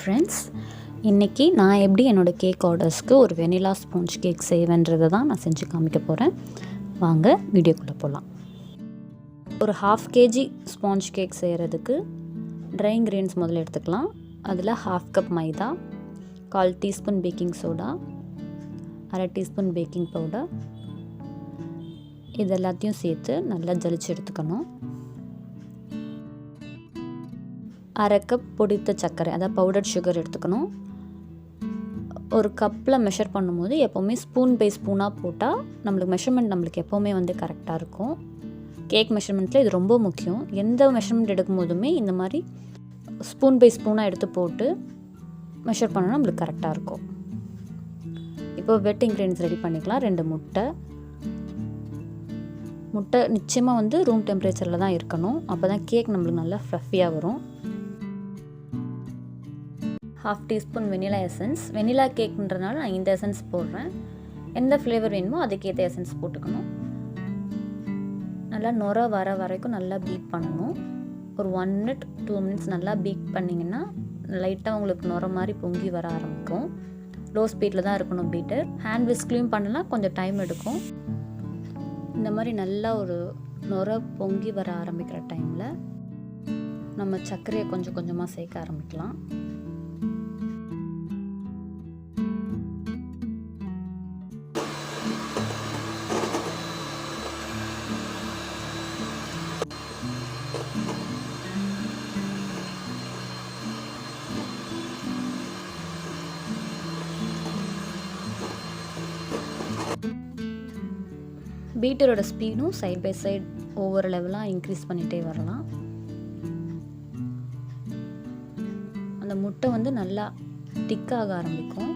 Friends, இன்றைக்கி நான் எப்படி என்னோடய கேக் ஆர்டர்ஸ்க்கு ஒரு வெனிலா ஸ்பாஞ்ச் கேக் செய்வேன்றதை தான் நான் செஞ்சு காமிக்க போகிறேன். வாங்க வீடியோக்குள்ளே போகலாம். ஒரு 1/2 kg ஸ்பாஞ்ச் கேக் செய்கிறதுக்கு ட்ரை இன்க்ரீடியன்ட்ஸ் முதல்ல எடுத்துக்கலாம். அதில் 1/2 கப் மைதா, 1/4 teaspoon baking soda, 1/2 teaspoon baking powder, இது எல்லாத்தையும் சேர்த்து நல்லா ஜலிச்சு எடுத்துக்கணும். 1/2 கப் பொடித்த சர்க்கரை, அதாவது பவுடர் சுகர் எடுத்துக்கணும். ஒரு கப்பில் மெஷர் பண்ணும்போது எப்போவுமே ஸ்பூன் பை ஸ்பூனாக போட்டால் நம்மளுக்கு எப்போவுமே கரெக்டாக இருக்கும். கேக் மெஷர்மெண்ட்டில் இது ரொம்ப முக்கியம். எந்த மெஷர்மெண்ட் எடுக்கும் போதுமே இந்த மாதிரி ஸ்பூன் பை ஸ்பூனாக எடுத்து போட்டு மெஷர் பண்ணால் நம்மளுக்கு கரெக்டாக இருக்கும். இப்போ வெட் இன்க்ரீடியன்ட்ஸ் ரெடி பண்ணிக்கலாம். 2 முட்டை நிச்சயமாக ரூம் டெம்பரேச்சரில் தான் இருக்கணும். அப்போ தான் கேக் நம்மளுக்கு நல்லா ஃப்ளஃபியாக வரும். 1/2 டீஸ்பூன் வெனிலா எசன்ஸ். வெனிலா கேக்குன்றதுனால நான் இந்த எசன்ஸ் போடுறேன். எந்த ஃப்ளேவர் வேணுமோ அதுக்கேற்ற எசன்ஸ் போட்டுக்கணும். நல்லா நுர வர வரைக்கும் நல்லா பீட் பண்ணணும். ஒரு 1 minute 2 minutes நல்லா பீட் பண்ணிங்கன்னா லைட்டாக உங்களுக்கு நுர மாதிரி பொங்கி வர ஆரம்பிக்கும். லோ ஸ்பீடில் தான் இருக்கணும் பீட்டர். ஹேண்ட் விஸ்க்லையும் பண்ணலாம், கொஞ்சம் டைம் எடுக்கும். இந்த மாதிரி நல்லா ஒரு நுர பொங்கி வர ஆரம்பிக்கிற டைமில் நம்ம சர்க்கரையை கொஞ்சம் கொஞ்சமாக சேர்க்க ஆரம்பிக்கலாம். பீட்டரோட ஸ்பீடும் சைட் பை சைட் ஒவ்வொரு லெவலாக இன்க்ரீஸ் பண்ணிகிட்டே வரலாம். அந்த முட்டை நல்லா திக்காக ஆரம்பிக்கும்.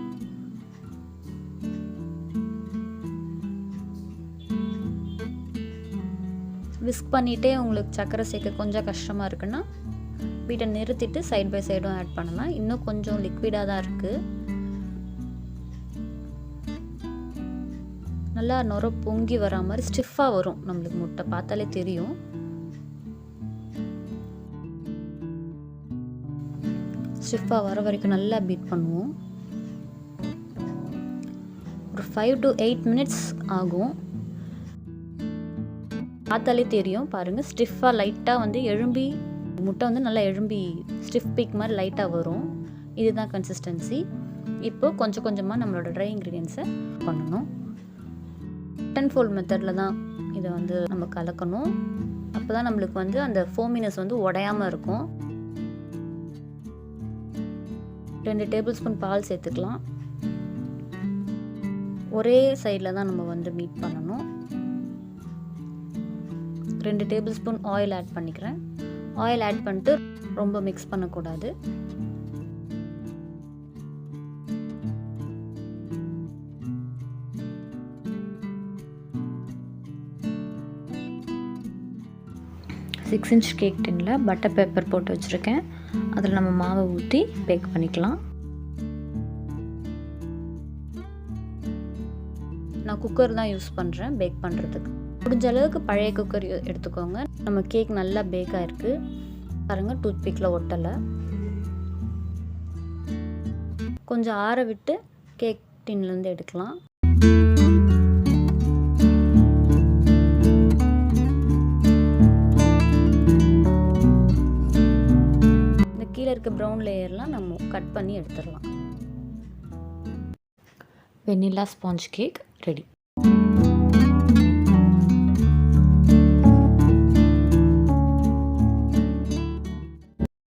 விஸ்க் பண்ணிகிட்டே உங்களுக்கு சர்க்கரை சேர்க்க கொஞ்சம் கஷ்டமாக இருக்குன்னா பீட்டை நிறுத்திட்டு சைட் பை சைடும் ஆட் பண்ணலாம். இன்னும் கொஞ்சம் லிக்விடாக தான் இருக்குது. நல்லா நுர பொங்கி வரா மாதிரி ஸ்டிஃபாக வரும். நம்மளுக்கு முட்டை பார்த்தாலே தெரியும். ஸ்டிஃபாக வர வரைக்கும் நல்லா பீட் பண்ணுவோம். ஒரு 5 to 8 minutes ஆகும். பார்த்தாலே தெரியும் பாருங்கள். ஸ்டிஃபாக லைட்டாக எழும்பி முட்டை நல்லா எழும்பி ஸ்டிஃப் பீக் மாதிரி லைட்டாக வரும். இதுதான் கன்சிஸ்டன்சி. இப்போ கொஞ்சம் கொஞ்சமாக நம்மளோட ட்ரை இன்க்ரீடியன்ஸை பண்ணணும். பட்டன் ஃபோல்ட் மெத்தடில் தான் இதை நம்ம கலக்கணும். அப்போ தான் நம்மளுக்கு அந்த ஃபோமினஸ் உடையாமல் இருக்கும். 2 டேபிள் ஸ்பூன் பால் சேர்த்துக்கலாம். ஒரே சைடில் தான் நம்ம மீட் பண்ணணும். 2 டேபிள் ஸ்பூன் ஆயில் ஆட் பண்ணிக்கிறேன். ஆயில் ஆட் பண்ணிட்டு ரொம்ப மிக்ஸ் பண்ணக்கூடாது. சிக்ஸ் இன்ச் கேக் டின்னில் பட்டர் பேப்பர் போட்டு வச்சுருக்கேன். அதில் நம்ம மாவை ஊற்றி பேக் பண்ணிக்கலாம். நான் குக்கர் தான் யூஸ் பண்ணுறேன் பேக் பண்ணுறதுக்கு. முடிஞ்ச அளவுக்கு பழைய குக்கர் எடுத்துக்கோங்க. நம்ம கேக் நல்லா பேக் ஆகிருக்கு பாருங்கள். டூத் பிக்கில் ஒட்டலை. கொஞ்சம் ஆற விட்டு கேக் டின்லேருந்து எடுக்கலாம். கீழே இருக்க ப்ரௌன் லேயர்லாம் நம்ம கட் பண்ணி எடுத்துடலாம். Vanilla sponge cake ready.